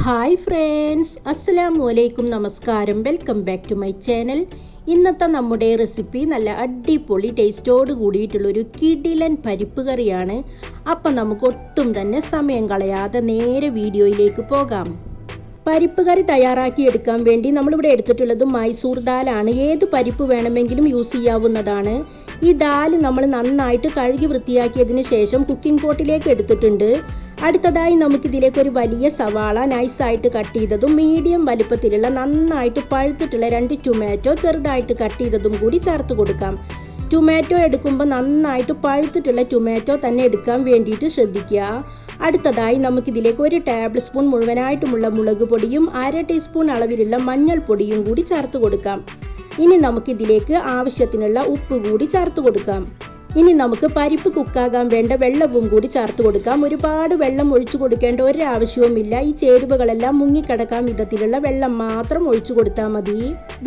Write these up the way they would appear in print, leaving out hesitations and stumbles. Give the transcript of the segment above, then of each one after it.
Hi friends, അസ്സലാമു അലൈക്കും, നമസ്കാരം. Welcome back to my channel. ഇന്നത്തെ നമ്മുടെ റെസിപ്പി നല്ല അടിപൊളി ടേസ്റ്റോട് കൂടിയിട്ടുള്ളൊരു കിടിലൻ പരിപ്പ് കറിയാണ്. അപ്പം നമുക്ക് ഒട്ടും തന്നെ സമയം കളയാതെ നേരെ വീഡിയോയിലേക്ക് പോകാം. പരിപ്പ് കറി തയ്യാറാക്കി എടുക്കാൻ വേണ്ടി നമ്മളിവിടെ എടുത്തിട്ടുള്ളത് മൈസൂർ ദാലാണ്. ഏത് പരിപ്പ് വേണമെങ്കിലും യൂസ് ചെയ്യാവുന്നതാണ്. ഈ ദാൽ നമ്മൾ നന്നായിട്ട് കഴുകി വൃത്തിയാക്കിയതിന് ശേഷം കുക്കിംഗ് പോട്ടിലേക്ക് എടുത്തിട്ടുണ്ട്. അടുത്തതായി നമുക്കിതിലേക്ക് ഒരു വലിയ സവാള നൈസായിട്ട് കട്ട് ചെയ്തതും മീഡിയം വലിപ്പത്തിലുള്ള നന്നായിട്ട് പഴുത്തിട്ടുള്ള 2 ടൊമാറ്റോ ചെറുതായിട്ട് കട്ട് ചെയ്തതും കൂടി ചേർത്ത് കൊടുക്കാം. ടൊമാറ്റോ എടുക്കുമ്പോൾ നന്നായിട്ട് പഴുത്തിട്ടുള്ള ടൊമാറ്റോ തന്നെ എടുക്കാൻ വേണ്ടിയിട്ട് ശ്രദ്ധിക്കുക. അടുത്തതായി നമുക്കിതിലേക്ക് 1 ടേബിൾ സ്പൂൺ മുഴുവനായിട്ടുമുള്ള മുളക് പൊടിയും 1/2 ടീസ്പൂൺ അളവിലുള്ള മഞ്ഞൾപ്പൊടിയും കൂടി ചേർത്ത് കൊടുക്കാം. ഇനി നമുക്കിതിലേക്ക് ആവശ്യത്തിനുള്ള ഉപ്പ് കൂടി ചേർത്ത് കൊടുക്കാം. ഇനി നമുക്ക് പരിപ്പ് കുക്കാകാൻ വേണ്ട വെള്ളവും കൂടി ചേർത്ത് കൊടുക്കാം. ഒരുപാട് വെള്ളം ഒഴിച്ചു കൊടുക്കേണ്ട ഒരാവശ്യവുമില്ല. ഈ ചേരുവകളെല്ലാം മുങ്ങിക്കിടക്കാൻ വിധത്തിലുള്ള വെള്ളം മാത്രം ഒഴിച്ചു കൊടുത്താൽ മതി.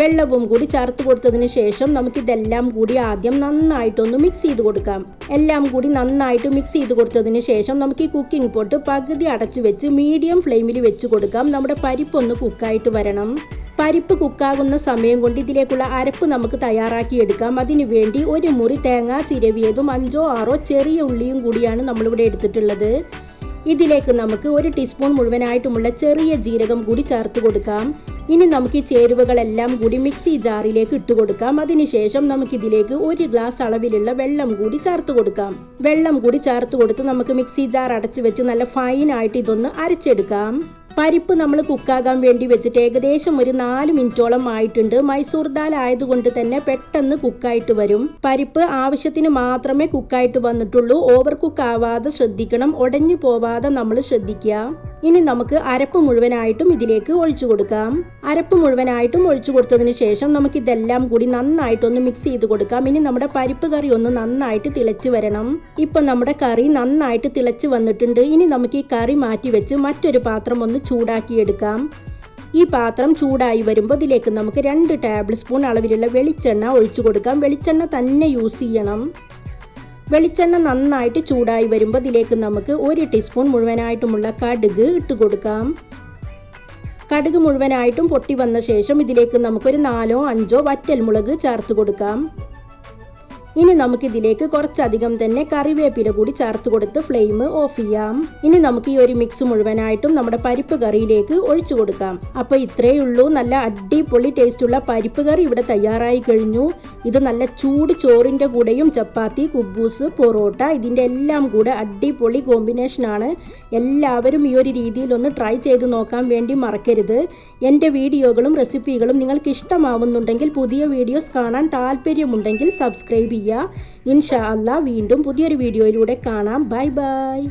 വെള്ളവും കൂടി ചേർത്ത് കൊടുത്തതിന് ശേഷം നമുക്കിതെല്ലാം കൂടി ആദ്യം നന്നായിട്ടൊന്ന് മിക്സ് ചെയ്ത് കൊടുക്കാം. എല്ലാം കൂടി നന്നായിട്ട് മിക്സ് ചെയ്ത് കൊടുത്തതിന് ശേഷം നമുക്ക് ഈ കുക്കിംഗ് പോട്ട് പകുതി അടച്ചു വെച്ച് മീഡിയം ഫ്ലെയിമിൽ വെച്ച് കൊടുക്കാം. നമ്മുടെ പരിപ്പൊന്ന് കുക്കായിട്ട് വരണം. പരിപ്പ് കുക്കാകുന്ന സമയം കൊണ്ട് ഇതിലേക്കുള്ള അരപ്പ് നമുക്ക് തയ്യാറാക്കി എടുക്കാം. അതിനു വേണ്ടി 1 മുറി തേങ്ങ ചിരവിയതും 5-6 ചെറിയ ഉള്ളിയും കൂടിയാണ് നമ്മളിവിടെ എടുത്തിട്ടുള്ളത്. ഇതിലേക്ക് നമുക്ക് 1 ടീസ്പൂൺ മുഴുവനായിട്ടുമുള്ള ചെറിയ ജീരകം കൂടി ചേർത്ത് കൊടുക്കാം. ഇനി നമുക്ക് ഈ ചേരുവകളെല്ലാം കൂടി മിക്സി ജാറിലേക്ക് ഇട്ട് കൊടുക്കാം. അതിനുശേഷം നമുക്കിതിലേക്ക് 1 ഗ്ലാസ് അളവിലുള്ള വെള്ളം കൂടി ചേർത്ത് കൊടുക്കാം. വെള്ളം കൂടി ചേർത്ത് കൊടുത്ത് നമുക്ക് മിക്സി ജാർ അടച്ചു വെച്ച് നല്ല ഫൈനായിട്ട് ഇതൊന്ന് അരച്ചെടുക്കാം. പരിപ്പ് നമ്മൾ കുക്കാകാൻ വേണ്ടി വെച്ചിട്ട് ഏകദേശം ഒരു 4 മിനിറ്റോളം ആയിട്ടുണ്ട്. മൈസൂർ ദാൽ ആയതുകൊണ്ട് തന്നെ പെട്ടെന്ന് കുക്കായിട്ട് വരും. പരിപ്പ് ആവശ്യത്തിന് മാത്രമേ കുക്കായിട്ട് വന്നിട്ടുള്ളൂ. ഓവർ കുക്ക് ആവാതെ ശ്രദ്ധിക്കണം. ഉടഞ്ഞു പോവാതെ നമ്മൾ ശ്രദ്ധിക്കുക. ഇനി നമുക്ക് അരപ്പ് മുഴുവനായിട്ടും ഇതിലേക്ക് ഒഴിച്ചു കൊടുക്കാം. അരപ്പ് മുഴുവനായിട്ടും ഒഴിച്ചു കൊടുത്തതിന് ശേഷം നമുക്ക് ഇതെല്ലാം കൂടി നന്നായിട്ടൊന്ന് മിക്സ് ചെയ്ത് കൊടുക്കാം. ഇനി നമ്മുടെ പരിപ്പ് കറി ഒന്ന് നന്നായിട്ട് തിളച്ച് വരണം. ഇപ്പൊ നമ്മുടെ കറി നന്നായിട്ട് തിളച്ച് വന്നിട്ടുണ്ട്. ഇനി നമുക്ക് ഈ കറി മാറ്റി വെച്ച് മറ്റൊരു പാത്രം ഒന്ന് ചൂടാക്കിയെടുക്കാം. ഈ പാത്രം ചൂടായി വരുമ്പോൾ ഇതിലേക്ക് നമുക്ക് 2 ടേബിൾ സ്പൂൺ അളവിലുള്ള വെളിച്ചെണ്ണ ഒഴിച്ചു കൊടുക്കാം. വെളിച്ചെണ്ണ തന്നെ യൂസ് ചെയ്യണം. വെളിച്ചെണ്ണ നന്നായിട്ട് ചൂടായി വരുമ്പോൾ ഇതിലേക്ക് നമുക്ക് 1 ടീസ്പൂൺ മുഴുവനായിട്ടുമുള്ള കടുക് ഇട്ട് കൊടുക്കാം. കടുക് മുഴുവനായിട്ടും പൊട്ടി വന്ന ശേഷം ഇതിലേക്ക് നമുക്കൊരു 4-5 വറ്റൽമുളക് ചേർത്ത് കൊടുക്കാം. ഇനി നമുക്കിതിലേക്ക് കുറച്ചധികം തന്നെ കറിവേപ്പില കൂടി ചേർത്ത് കൊടുത്ത് ഫ്ലെയിം ഓഫ് ചെയ്യാം. ഇനി നമുക്ക് ഈ ഒരു മിക്സ് മുഴുവനായിട്ടും നമ്മുടെ പരിപ്പ് കറിയിലേക്ക് ഒഴിച്ചു കൊടുക്കാം. അപ്പോൾ ഇത്രയേ ഉള്ളൂ. നല്ല അടിപൊളി ടേസ്റ്റുള്ള പരിപ്പ് കറി ഇവിടെ തയ്യാറായി കഴിഞ്ഞു. ഇത് നല്ല ചൂട് ചോറിൻ്റെ കൂടെയും ചപ്പാത്തി, കുബൂസ്, പൊറോട്ട ഇതിൻ്റെ എല്ലാം കൂടെ അടിപൊളി കോമ്പിനേഷനാണ്. എല്ലാവരും ഈ ഒരു രീതിയിൽ ഒന്ന് ട്രൈ ചെയ്ത് നോക്കാൻ വേണ്ടി മറക്കരുത്. എൻ്റെ വീഡിയോകളും റെസിപ്പികളും നിങ്ങൾക്ക് ഇഷ്ടമാവുന്നുണ്ടെങ്കിൽ, പുതിയ വീഡിയോസ് കാണാൻ താല്പര്യമുണ്ടെങ്കിൽ സബ്സ്ക്രൈബ് ചെയ്യുക. ഇൻഷാ അല്ലാ വീണ്ടും പുതിയൊരു വീഡിയോയിലൂടെ കാണാം. Bye bye.